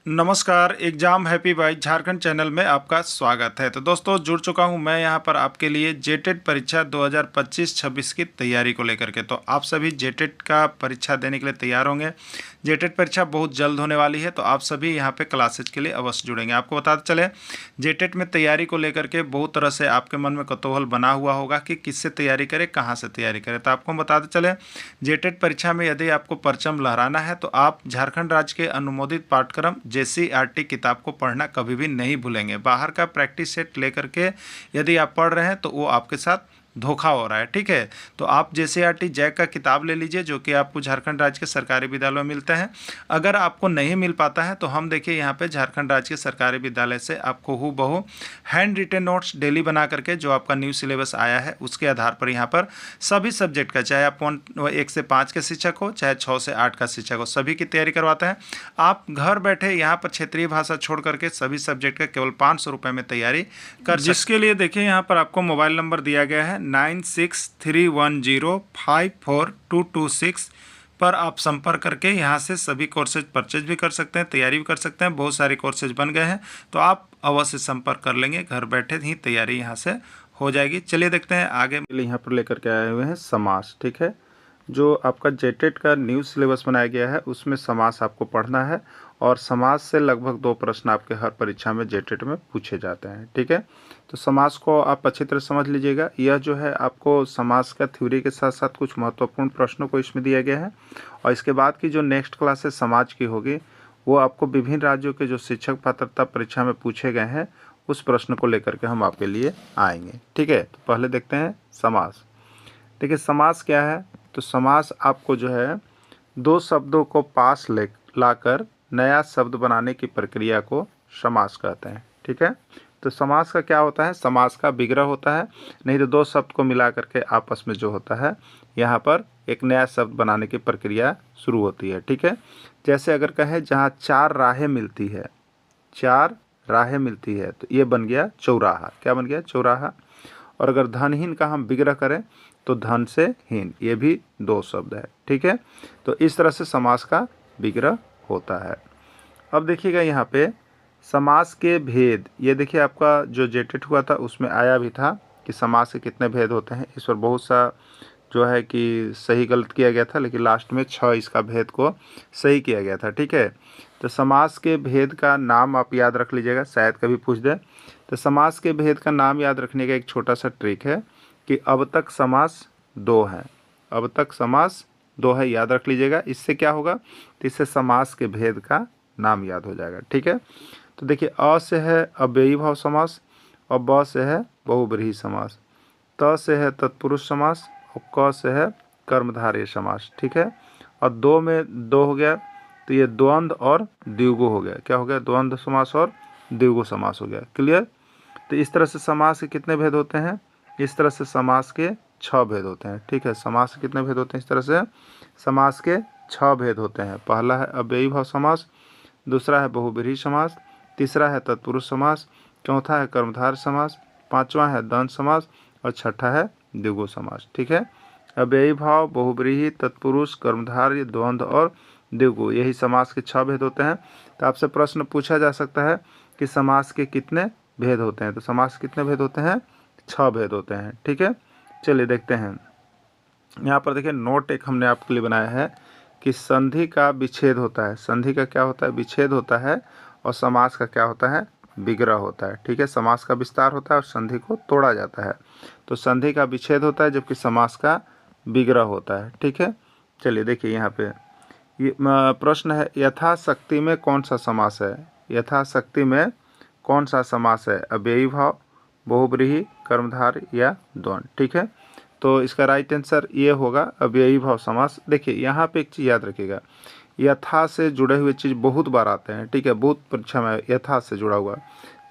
नमस्कार, exam happy by Jharkhand channel में आपका स्वागत है। तो दोस्तों जुड़ चुका हूं मैं यहां पर आपके लिए जेटेट परीक्षा 2025-26 की तैयारी को लेकर के। तो आप सभी जेटेट का परीक्षा देने के लिए तैयार होंगे। जेटेट परीक्षा बहुत जल्द होने वाली है, तो आप सभी यहां पे क्लासेज के लिए अवश्य जुड़ेंगे। आपको बताते चले, जेटेट में तैयारी को लेकर के बहुत तरह से आपके मन में कौतूहल बना हुआ होगा कि किससे तैयारी करें, कहाँ से तैयारी करें। तो आपको बताते चले, जेटेट परीक्षा में यदि आपको परचम लहराना है तो आप झारखंड राज्य के अनुमोदित पाठ्यक्रम JCERT किताब को पढ़ना कभी भी नहीं भूलेंगे। बाहर का प्रैक्टिस सेट लेकर के यदि आप पढ़ रहे हैं तो वो आपके साथ धोखा हो रहा है, ठीक है। तो आप JCERT जैक का किताब ले लीजिए, जो कि आपको झारखंड राज्य के सरकारी विद्यालयों में मिलते हैं। अगर आपको नहीं मिल पाता है तो हम देखिए यहाँ पे झारखंड राज्य के सरकारी विद्यालय से आपको हूबहू हैंड रिटेन नोट्स डेली बना करके, जो आपका न्यू सिलेबस आया है उसके आधार पर यहाँ पर सभी सब्जेक्ट का, चाहे आप 1 से 5 के शिक्षक हो, चाहे 6 से 8 का शिक्षक हो, सभी की तैयारी करवाते हैं। आप घर बैठे यहाँ पर क्षेत्रीय भाषा छोड़ करके सभी सब्जेक्ट का केवल 500 रुपये में तैयारी कर सकते। जिसके लिए देखिए यहाँ पर आपको मोबाइल नंबर दिया गया है 9631054226 पर आप संपर्क करके यहाँ से सभी कोर्सेज परचेज भी कर सकते हैं, तैयारी भी कर सकते हैं। बहुत सारे कोर्सेज बन गए हैं, तो आप अवश्य संपर्क कर लेंगे, घर बैठे ही तैयारी यहाँ से हो जाएगी। चलिए देखते हैं आगे। यहाँ पर लेकर के आए हुए हैं समास, ठीक है। जो आपका जेटेट का न्यू सिलेबस बनाया गया है उसमें समास आपको पढ़ना है, और समास से लगभग 2 प्रश्न आपके हर परीक्षा में जेटेट में पूछे जाते हैं, ठीक है। तो समास को आप अच्छी तरह समझ लीजिएगा। यह जो है आपको समास का थ्योरी के साथ साथ कुछ महत्वपूर्ण प्रश्नों को इसमें दिया गया है, और इसके बाद की जो नेक्स्ट क्लासेस समाज की होगी वो आपको विभिन्न राज्यों के जो शिक्षक पात्रता परीक्षा में पूछे गए हैं उस प्रश्न को लेकर के हम आपके लिए आएंगे, ठीक है। तो पहले देखते हैं समास। देखिए समास क्या है। तो समास आपको जो है 2 शब्दों को पास लाकर नया शब्द बनाने की प्रक्रिया को समास कहते हैं, ठीक है। तो समास का क्या होता है, समास का विग्रह होता है, नहीं तो 2 शब्द को मिला करके आपस में जो होता है यहाँ पर एक नया शब्द बनाने की प्रक्रिया शुरू होती है, ठीक है। जैसे अगर कहें जहाँ 4 राहें मिलती है, 4 राहें मिलती है, तो ये बन गया चौराहा। क्या बन गया, चौराहा। और अगर धनहीन का हम विग्रह करें तो धन से हीन, ये भी 2 शब्द है, ठीक है। तो इस तरह से समास का विग्रह होता है। अब देखिएगा यहाँ पे समास के भेद, ये देखिए आपका जो जेटेट हुआ था उसमें आया भी था कि समास के कितने भेद होते हैं। इस पर बहुत सा जो है कि सही गलत किया गया था, लेकिन लास्ट में 6 इसका भेद को सही किया गया था, ठीक है। तो समास के भेद का नाम आप याद रख लीजिएगा, शायद कभी पूछ दे। तो समास के भेद का नाम याद रखने का एक छोटा सा ट्रिक है कि अब तक समास 2 है, अब तक समास 2 है, याद रख लीजिएगा। इससे क्या होगा, तो इससे समास के भेद का नाम याद हो जाएगा, ठीक है। तो देखिए अ से है अव्ययी भाव समास, और ब से है बहुब्रीहि समास, त से है तत्पुरुष समास, और क से है कर्मधारय समास, ठीक है। और 2 में 2 हो गया, तो ये द्वंद्व और द्विगु हो गया। क्या हो गया, द्वंद्व समास और द्विगु समास हो गया। क्लियर। तो इस तरह से समास के कितने भेद होते हैं, इस तरह से समास के 6 भेद होते हैं, ठीक है। समास के कितने भेद होते हैं, इस तरह से समास के 6 भेद होते हैं। पहला है अव्ययी भाव समास, दूसरा है बहुब्रीहि समास, तीसरा है तत्पुरुष समास, चौथा है कर्मधारय समास, पांचवा है द्वंद्व समास, और छठा है द्विगु समास, ठीक है। अव्ययी भाव, बहुब्रीहि, तत्पुरुष, कर्मधारय, द्वंद्व और द्विगु, यही समास के 6 भेद होते हैं। तो आपसे प्रश्न पूछा जा सकता है कि समास के कितने भेद होते हैं। तो समास के कितने भेद होते हैं, 6 भेद होते हैं, ठीक है। चलिए देखते हैं। यहाँ पर देखिए नोट एक हमने आपके लिए बनाया है कि संधि का विच्छेद होता है। संधि का क्या होता है, विच्छेद होता है, और समास का क्या होता है, विग्रह होता है, ठीक है। समास का विस्तार होता है और संधि को तोड़ा जाता है। तो संधि का विच्छेद होता है जबकि समास का विग्रह होता है, ठीक है। चलिए देखिए यहाँ पे ये प्रश्न है, यथाशक्ति में कौन सा समास है। यथाशक्ति में कौन सा समास है, अव्ययी भाव, बहुब्रीहि, कर्मधारय या द्वंद्व, ठीक है। तो इसका राइट आंसर ये होगा अव्ययी भाव समास। देखिए यहाँ पे एक चीज़ याद रखिएगा, यथा से जुड़े हुए चीज़ बहुत बार आते हैं, ठीक है। बहुत परीक्षा में यथा से जुड़ा हुआ,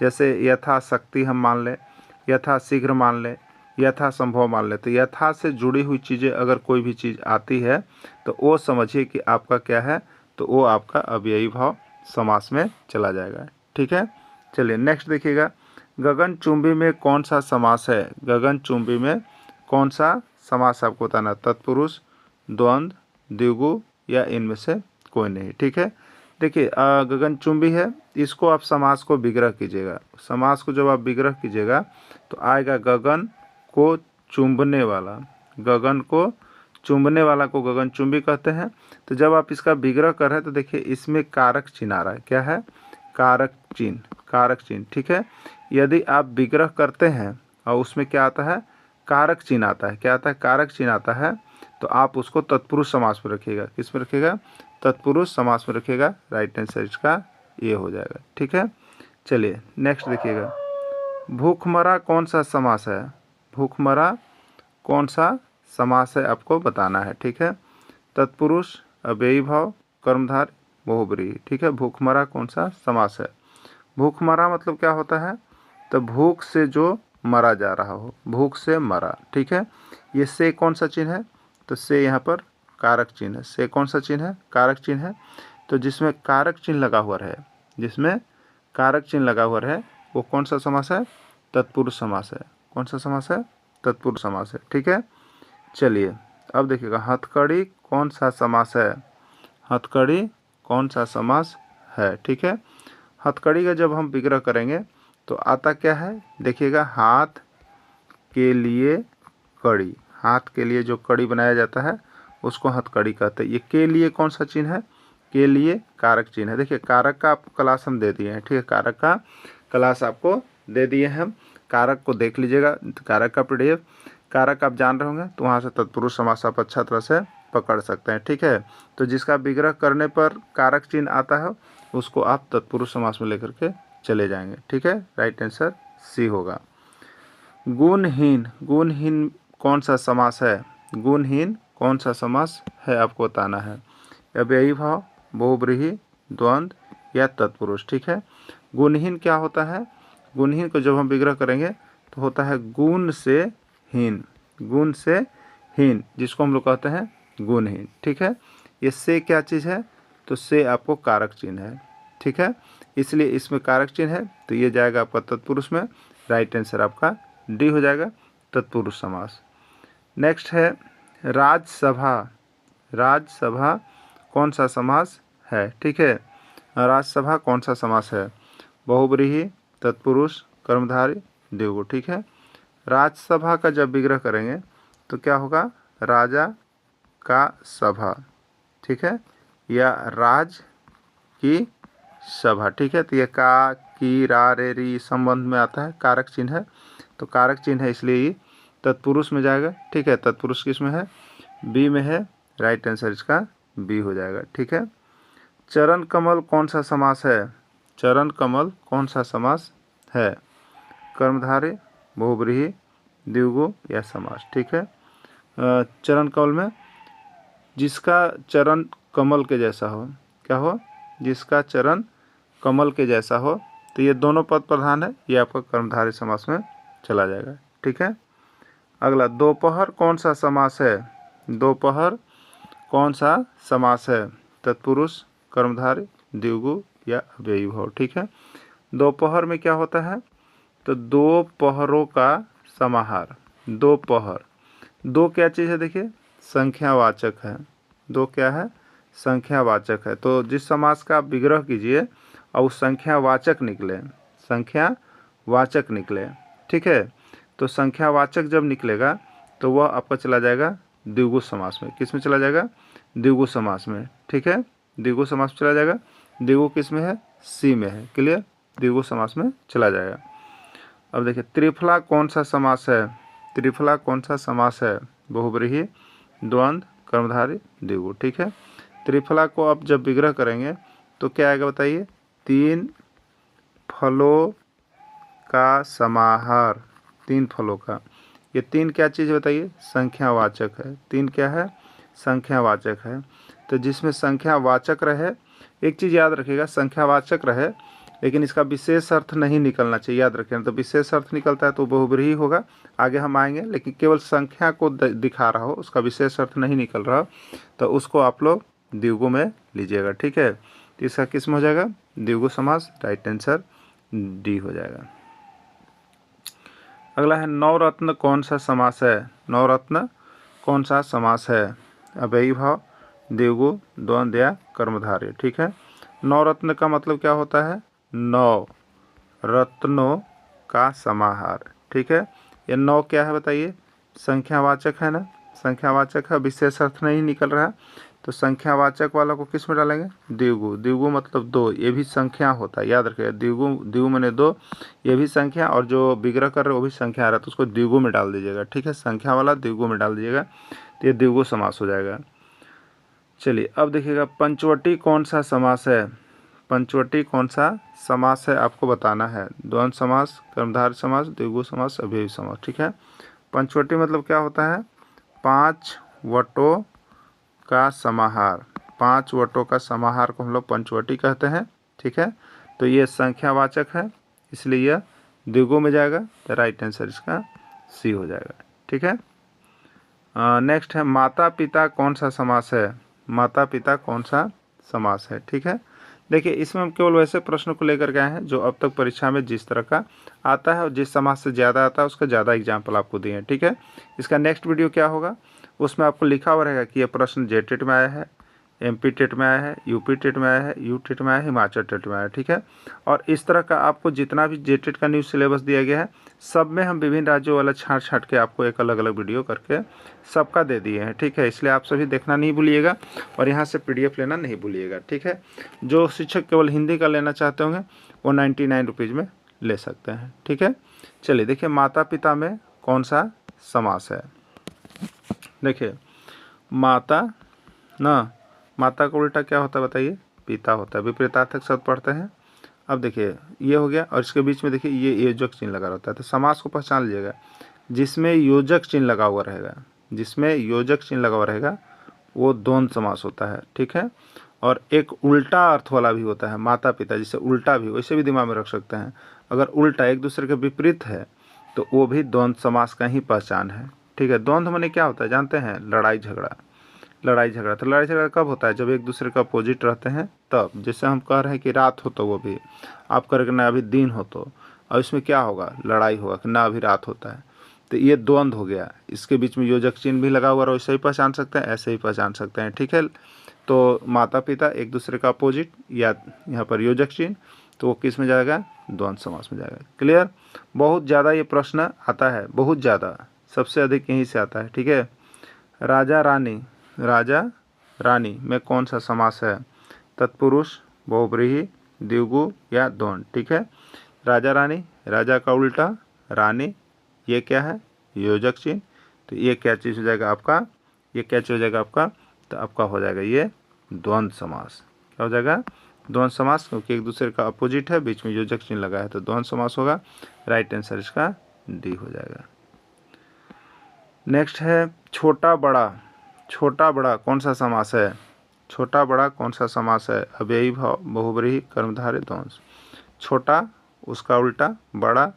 जैसे यथाशक्ति हम मान लें, यथाशीघ्र मान लें, यथासंभव मान लें। तो यथा से जुड़ी हुई चीज़ें अगर कोई भी चीज़ आती है तो वो समझिए कि आपका क्या है, तो वो आपका अव्ययी भाव समास में चला जाएगा, ठीक है। चलिए नेक्स्ट देखिएगा, गगनचुंबी में कौन सा समास है। गगनचुंबी में कौन सा समास आपको बताना, तत्पुरुष, द्वंद्व, द्विगु या इनमें से कोई नहीं, ठीक है। देखिए गगनचुंबी है, इसको आप समास को विग्रह कीजिएगा। समास को जब आप विग्रह कीजिएगा तो आएगा गगन को चुंबने वाला। गगन को चुंबने वाला को गगनचुंबी कहते हैं। तो जब आप इसका विग्रह कर रहे हैं तो देखिए इसमें कारक चिन्ह आ रहा है। क्या है? कारक चिन्ह, कारक चिन्ह। ठीक है, यदि आप विग्रह करते हैं और उसमें क्या आता है? कारक चिन्ह आता है। क्या आता है? कारक चिन्ह आता है। तो आप उसको तत्पुरुष समास में रखिएगा। किस में रखिएगा? तत्पुरुष समास में रखिएगा। राइट हैंड साइड का ये हो जाएगा। ठीक है, चलिए नेक्स्ट देखिएगा। भूखमरा कौन सा समास है? भूखमरा कौन सा समास है आपको बताना है। ठीक है, तत्पुरुष, अव्ययी भाव, कर्मधारय, बहुब्रीहि। ठीक है, भूखमरा कौन सा समास है? भूखमरा मतलब क्या होता है? तो भूख से जो मरा जा रहा हो, भूख से मरा। ठीक है, ये से कौन सा चिन्ह है? तो से यहाँ पर कारक चिन्ह है। से कौन सा चिन्ह है? कारक चिन्ह है। तो जिसमें कारक चिन्ह लगा हुआ है, जिसमें कारक चिन्ह लगा हुआ है वो कौन सा समास है? तत्पुरुष समास है। कौन सा समास है? तत्पुरुष समास है। ठीक है, चलिए अब देखिएगा हथकड़ी कौन सा समास है? हथकड़ी कौन सा समास है? ठीक है, हथकड़ी का जब हम विग्रह करेंगे तो आता क्या है? देखिएगा हाथ के लिए कड़ी। हाथ के लिए जो कड़ी बनाया जाता है उसको हथकड़ी कहते हैं। ये के लिए कौन सा चिन्ह है? के लिए कारक चिन्ह है। देखिए कारक का आपको क्लास हम दे दिए हैं। ठीक है, कारक का क्लास आपको दे दिए हैं हम। कारक को देख लीजिएगा, कारक का पीडीएफ। कारक आप जान रहे होंगे तो वहाँ से तत्पुरुष समास आप अच्छा तरह से पकड़ सकते हैं। ठीक है, तो जिसका विग्रह करने पर कारक चिन्ह आता है उसको आप तत्पुरुष समास में लेकर के चले जाएंगे। ठीक है, राइट आंसर सी होगा। गुणहीन, गुणहीन कौन सा समास है? गुणहीन कौन सा समास है आपको बताना है। अव्ययी भाव, बहुब्रीहि, द्वंद्व या तत्पुरुष। ठीक है, गुणहीन क्या होता है? गुणहीन को जब हम विग्रह करेंगे तो होता है गुण से हीन। गुण से हीन जिसको हम लोग कहते हैं गुणहीन। ठीक है, ये से क्या चीज़ है? तो से आपको कारक चिन्ह है। ठीक है, इसलिए इसमें कारक चिन्ह है तो ये जाएगा आपका तत्पुरुष में। राइट आंसर आपका डी हो जाएगा, तत्पुरुष समास। नेक्स्ट है राजसभा। राजसभा कौन सा समास है? ठीक है, राजसभा कौन सा समास है? बहुब्रीहि, तत्पुरुष, कर्मधारय, द्विगु। ठीक है, राजसभा का जब विग्रह करेंगे तो क्या होगा? राजा का सभा। ठीक है, या राज की सभा। ठीक है, तो ये का, की, रा, रे, री संबंध में आता है, कारक चिन्ह है। तो कारक चिन्ह है इसलिए ये तत्पुरुष में जाएगा। ठीक है, तत्पुरुष किस में है? बी में है। राइट आंसर इसका बी हो जाएगा। ठीक है, चरण कमल कौन सा समास है? चरण कमल कौन सा समास है? कर्मधारय, बहुब्रीहि, द्विगु या समास। ठीक है, चरण कमल में जिसका चरण कमल के जैसा हो, क्या हो? जिसका चरण कमल के जैसा हो, तो ये दोनों पद प्रधान है, ये आपका कर्मधारय समास में चला जाएगा। ठीक है, अगला दोपहर कौन सा समास है? दोपहर कौन सा समास है? तत्पुरुष, कर्मधारय, द्विगु या अव्ययी भाव। ठीक है, दोपहर में क्या होता है? तो दो पहरों का समाहार। दोपहर, दो क्या चीज़ है? देखिए संख्यावाचक है। दो क्या है? संख्यावाचक है। तो जिस समास का आप विग्रह कीजिए और उस संख्यावाचक निकले, संख्यावाचक निकले। ठीक है, तो संख्यावाचक जब निकलेगा तो वह आपका चला जाएगा द्विगु समास में। किस में चला जाएगा? द्विगु समास में। ठीक है, द्विगु समास में चला जाएगा। द्विगु किस में है? सी में है। क्लियर, द्विगु समास में चला जाएगा। अब देखिए त्रिफला कौन सा समास है? त्रिफला कौन सा समास है? बहुब्रीहि, द्वंद्व, कर्मधारय, द्विगु। ठीक है, त्रिफला को आप जब विग्रह करेंगे तो क्या आएगा बताइए? तीन फलों का समाहार। तीन फलों का, ये तीन क्या चीज़ बताइए? संख्यावाचक है। तीन क्या है? संख्यावाचक है। तो जिसमें संख्यावाचक रहे, एक चीज़ याद रखिएगा, संख्यावाचक रहे लेकिन इसका विशेष अर्थ नहीं निकलना चाहिए। याद रखें, तो विशेष अर्थ निकलता है तो बहुब्रीहि होगा। आगे हम आएंगे, लेकिन केवल संख्या को दिखा रहा हो, उसका विशेष अर्थ नहीं निकल रहा, तो उसको आप लोग द्विगु में लीजिएगा। ठीक है, तो इसका किस में हो जाएगा? द्विगु समास। राइट आंसर डी हो जाएगा। अगला है नवरत्न कौन सा समास है? नवरत्न कौन सा समास है? अव्ययी भाव, द्विगु, द्वंद्व या कर्मधारय। ठीक है, नवरत्न का मतलब क्या होता है? 9 रत्नों का समाहार। ठीक है, ये 9 क्या है बताइए? संख्यावाचक है ना, संख्यावाचक है, विशेष अर्थ नहीं निकल रहा है, तो संख्यावाचक वाला को किस में डालेंगे? द्विगु। द्विगु मतलब 2, ये भी संख्या होता है, याद रखिएगा। द्विगु, द्विगु मैंने 2, ये भी संख्या, और जो विग्रह कर रहे हो वो भी संख्या आ रहा है, तो उसको द्विगु में डाल दीजिएगा। ठीक है, संख्या वाला द्विगु में डाल दीजिएगा, तो ये द्विगु समास हो जाएगा। चलिए अब देखिएगा, पंचवटी कौन सा समास है? पंचवटी कौन सा समास है आपको बताना है। द्वंद्व समास, कर्मधारय समास, द्विगु समास, अव्ययी समास। ठीक है, पंचवटी मतलब क्या होता है? 5 वटों का समाहार। 5 वटों का समाहार को हम लोग पंचवटी कहते हैं। ठीक है, तो ये संख्यावाचक है, इसलिए यह द्विगु में जाएगा, तो राइट आंसर इसका सी हो जाएगा। ठीक है, नेक्स्ट है माता पिता कौन सा समास है? माता पिता कौन सा समास है? ठीक है, देखिए इसमें हम केवल वैसे प्रश्न को लेकर गए हैं जो अब तक परीक्षा में जिस तरह का आता है और जिस समास से ज़्यादा आता है उसका ज़्यादा एग्जाम्पल आपको दिए हैं। ठीक है, इसका नेक्स्ट वीडियो क्या होगा, उसमें आपको लिखा हुआ रहेगा कि यह प्रश्न जे टेट में आया है, MP टेट में आया है, UP टेट में आया है, U टेट में आया है, हिमाचल टेट में आया है। ठीक है, और इस तरह का आपको जितना भी जे टेट का न्यू सिलेबस दिया गया है, सब में हम विभिन्न राज्यों वाला छाँट छाँट के आपको एक अलग अलग वीडियो करके सबका दे दिए हैं। ठीक है, इसलिए आप सभी देखना नहीं भूलिएगा और यहाँ से PDF लेना नहीं भूलिएगा। ठीक है, जो शिक्षक केवल हिंदी का लेना चाहते होंगे वो 99 रुपीज़ में ले सकते हैं। ठीक है, चलिए देखिए माता पिता में कौन सा समास है। देखिए माता ना, माता का उल्टा क्या होता है बताइए? पिता होता है। विपरीतार्थक शब्द पढ़ते हैं। अब देखिए ये हो गया, और इसके बीच में देखिए ये योजक चिन्ह लगा रहता है, तो समास को पहचान लीजिएगा। जिसमें योजक चिन्ह लगा हुआ रहेगा, जिसमें योजक चिन्ह लगा हुआ रहेगा वो द्वंद्व समास होता है। ठीक है, और एक उल्टा अर्थ वाला भी होता है, माता पिता, जिसे उल्टा भी, वैसे भी दिमाग में रख सकते हैं। अगर उल्टा एक दूसरे के विपरीत है तो वो भी द्वंद्व समास का ही पहचान है। ठीक है, द्वंद्व माने क्या होता है जानते हैं? लड़ाई झगड़ा। लड़ाई झगड़ा, तो लड़ाई झगड़ा कब होता है? जब एक दूसरे का अपोजिट रहते हैं तब। जैसे हम कह रहे हैं कि रात हो तो वो भी, आप कह रहे कि ना अभी दिन हो तो, और इसमें क्या होगा? लड़ाई होगा कि ना अभी रात होता है, तो ये द्वंद्व हो गया। इसके बीच में योजक चिन्ह भी लगा हुआ है, वैसे ही पहचान सकते हैं, ऐसे ही पहचान सकते हैं। ठीक है, तो माता पिता एक दूसरे का अपोजिट या यहाँ पर योजक चिन्ह, तो वो किस में जाएगा? द्वंद्व समास में जाएगा। क्लियर? बहुत ज़्यादा ये प्रश्न आता है, बहुत ज़्यादा, सबसे अधिक यहीं से आता है। ठीक है, राजा रानी, राजा रानी में कौन सा समास है? तत्पुरुष, बहुव्रीहि, द्विगु या द्वंद्व। ठीक है, राजा रानी, राजा का उल्टा रानी, ये क्या है? योजक चिन्ह, तो ये क्या चीज़ हो जाएगा आपका? ये क्या चीज़ हो जाएगा आपका? तो आपका हो जाएगा ये द्वंद्व समास। क्या हो जाएगा? द्वंद्व समास, क्योंकि एक दूसरे का अपोजिट है, बीच में योजक चिन्ह लगा है, तो द्वंद्व समास होगा। राइट आंसर इसका डी हो जाएगा। नेक्स्ट है छोटा बड़ा। छोटा बड़ा कौन सा समास है? छोटा बड़ा कौन सा समास है? अव्ययी भाव, बहुव्रीहि, कर्मधारय, द्वंद्व। छोटा उसका उल्टा, बड़ा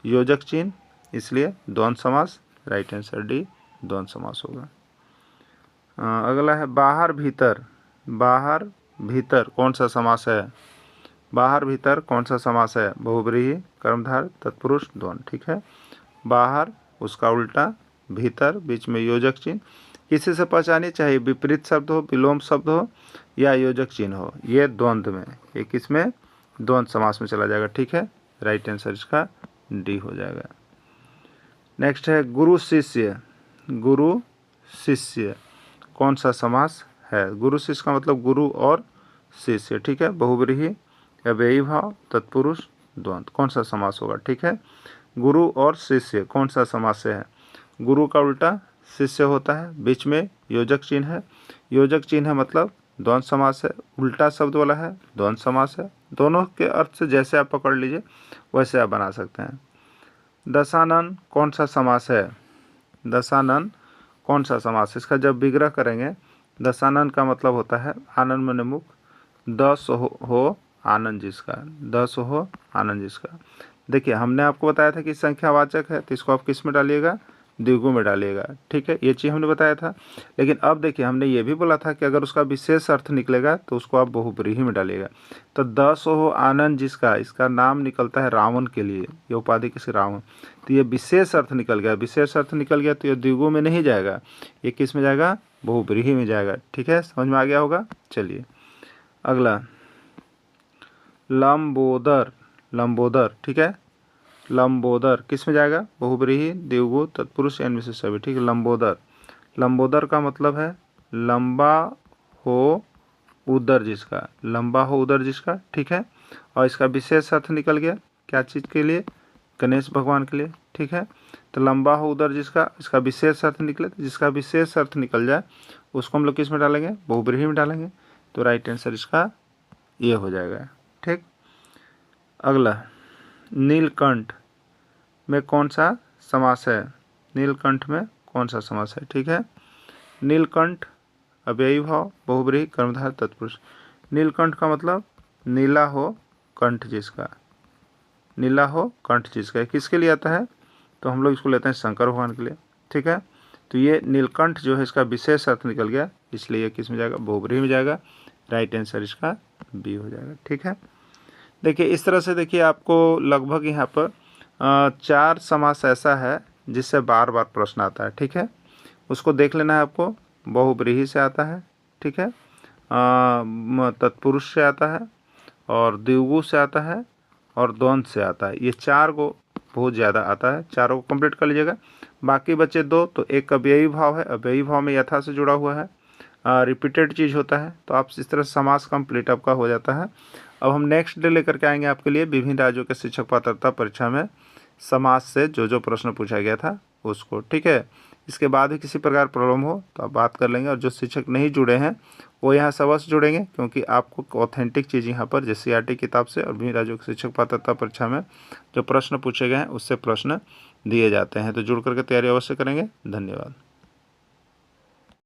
योजक चिन्ह, इसलिए द्वंद्व समास। राइट आंसर डी द्वंद्व समास होगा। अगला है बाहर भीतर। बाहर भीतर कौन सा समास है? बाहर भीतर कौन सा समास है? बहुव्रीहि, कर्मधारय, तत्पुरुष, द्वंद्व। ठीक है, बाहर उसका उल्टा, भीतर बीच में योजक चिन्ह, किसी से पहचानिए, चाहे विपरीत शब्द हो, विलोम शब्द हो या योजक चिन्ह हो, ये द्वंद्व में, ये किस में? द्वंद्व समास में चला जाएगा। ठीक है, राइट आंसर इसका डी हो जाएगा। नेक्स्ट है गुरु शिष्य। गुरु शिष्य कौन सा समास है? गुरु शिष्य का मतलब गुरु और शिष्य। ठीक है, बहुव्रीहि, अव्ययी भाव, तत्पुरुष, द्वंद्व। कौन सा समास होगा? ठीक है, गुरु और शिष्य कौन सा समास है? गुरु का उल्टा शिष्य होता है, बीच में योजक चिन्ह है, योजक चिन्ह है मतलब द्वंद्व समास है, उल्टा शब्द वाला है, द्वंद्व समास है। दोनों के अर्थ से जैसे आप पकड़ लीजिए वैसे आप बना सकते हैं। दशानन कौन सा समास है? दशानन कौन सा समास? इसका जब विग्रह करेंगे, दशानन का मतलब होता है आनंद मने मुख, दस हो आनंद जिसका, दस हो आनंद जिसका। देखिए हमने आपको बताया था कि संख्यावाचक है, तो इसको आप किस में डालिएगा? द्विगु में डालिएगा। ठीक है, ये चीज़ हमने बताया था। लेकिन अब देखिए हमने ये भी बोला था कि अगर उसका विशेष अर्थ निकलेगा तो उसको आप बहुव्रीहि में डालिएगा। तो दस हो आनंद जिसका, इसका नाम निकलता है रावण के लिए, ये उपाधि किसी रावण, तो ये विशेष अर्थ निकल गया। विशेष अर्थ निकल गया तो ये द्विगु में नहीं जाएगा, ये किस में जाएगा? बहुव्रीहि में जाएगा। ठीक है, समझ में आ गया होगा। चलिए अगला, लंबोदर, लंबोदर, ठीक है। लंबोदर किस में जाएगा? बहुब्रीहि, द्विगु, तत्पुरुष, एन विशेष सभी, ठीक है। लंबोदर, लंबोदर का मतलब है लंबा हो उदर जिसका, लंबा हो उदर जिसका, ठीक है। और इसका विशेष अर्थ निकल गया, क्या चीज़ के लिए? गणेश भगवान के लिए, ठीक है। तो लंबा हो उदर जिसका, इसका विशेष अर्थ निकले, तो जिसका विशेष अर्थ निकल जाए उसको हम लोग किस में डालेंगे? बहुब्रीहि में डालेंगे। तो राइट आंसर इसका ये हो जाएगा, ठीक। अगला, नीलकंठ में कौन सा समास है? नीलकंठ में कौन सा समास है? ठीक है। नीलकंठ अव्ययी भाव, बहुब्रीहि, कर्मधारय, तत्पुरुष। नीलकंठ का मतलब नीला हो कंठ जिसका, नीला हो कंठ जिसका, किसके लिए आता है? तो हम लोग इसको लेते हैं शंकर भगवान के लिए, ठीक है। तो ये नीलकंठ जो है इसका विशेष अर्थ निकल गया, इसलिए ये किस में जाएगा? बहुब्रीहि में जाएगा। राइट आंसर इसका बी हो जाएगा, ठीक है। देखिए इस तरह से, देखिए आपको लगभग यहाँ पर 4 समास ऐसा है जिससे बार बार प्रश्न आता है, ठीक है। उसको देख लेना है आपको। बहुब्रीहि से आता है, ठीक है, तत्पुरुष से आता है, और द्विगु से आता है, और द्वंद्व से आता है। ये 4 को बहुत ज़्यादा आता है, चारों को कंप्लीट कर लीजिएगा। बाकी बचे 2, तो एक अव्ययी भाव है, अव्ययी भाव में यथा से जुड़ा हुआ है, रिपीटेड चीज़ होता है, तो आप इस तरह समास कंप्लीट आपका हो जाता है। अब हम नेक्स्ट डे लेकर के आएंगे आपके लिए विभिन्न राज्यों के शिक्षक पात्रता परीक्षा में समास से जो जो प्रश्न पूछा गया था उसको, ठीक है। इसके बाद भी किसी प्रकार प्रॉब्लम हो तो आप बात कर लेंगे, और जो शिक्षक नहीं जुड़े हैं वो यहाँ से अवश्य जुड़ेंगे, क्योंकि आपको ऑथेंटिक चीज़ यहाँ पर जैसे CRT किताब से और विभिन्न राज्यों के शिक्षक पात्रता परीक्षा में जो प्रश्न पूछे गए हैं उससे प्रश्न दिए जाते हैं। तो जुड़ करके तैयारी अवश्य करेंगे। धन्यवाद।